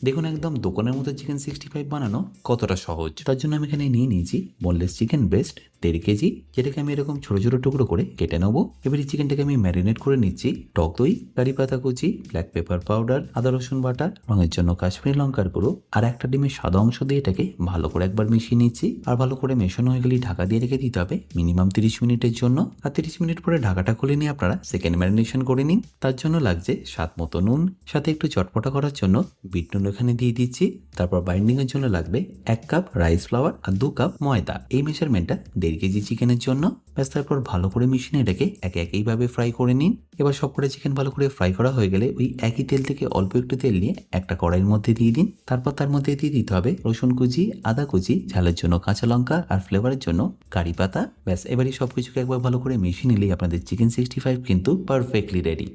দেখুন একদম দোকানের মতো চিকেন 65 বানানো কতটা সহজ। তার জন্য আমি এখানে নিয়ে নিয়েছি বোনলেস চিকেন ব্রেস্ট 1.5 কেজি, যেটাকে আমি এরকম ছোট ছোট টুকরো করে কেটে নেবো। এবার এই চিকেনটাকে আমি ম্যারিনেট করে নিচ্ছি টক দই, কারি পাতা কুচি, ব্ল্যাক পেপার পাউডার, আদা রসুন বাটা, রঙের জন্য কাশ্মীরি লঙ্কার গুঁড়ো আর একটা ডিমের সাদা অংশ দিয়ে এটাকে ভালো করে একবার মিশিয়ে নিচ্ছি। আর ভালো করে মেশানো হয়ে গেলে ঢাকা দিয়ে রেখে দিতে হবে মিনিমাম 30 মিনিটের জন্য। আর 30 মিনিট পরে ঢাকাটা খুলে নিয়ে আপনারা সেকেন্ড ম্যারিনেশন করে নিন। তার জন্য লাগছে স্বাদ মতো নুন, সাথে একটু চটপটা করার জন্য বিট নুন এখানে দিয়ে দিচ্ছি। তারপর বাইন্ডিং এর জন্য লাগবে 1 কাপ রাইস ফ্লাওয়ার আর 2 কাপ ময়দা। এই মেজারমেন্টটা 1.5 কেজি চিকেনের জন্য। ব্যাস, তারপর ভালো করে মিশিয়ে এটাকে একে একইভাবে ফ্রাই করে নিন। এবার সবকটা চিকেন ভালো করে ফ্রাই করা হয়ে গেলে ওই একই তেল থেকে অল্প একটু তেল নিয়ে একটা কড়াইয়ের মধ্যে দিয়ে দিন। তারপর তার মধ্যে দিয়ে দিতে হবে রসুন কুচি, আদা কুচি, ঝালের জন্য কাঁচা লঙ্কা আর ফ্লেভারের জন্য কারি পাতা। ব্যাস, এবারই সবকিছুকে একবার ভালো করে মিশিয়ে নিলেই আপনাদের চিকেন 65 কিন্তু পারফেক্টলি রেডি।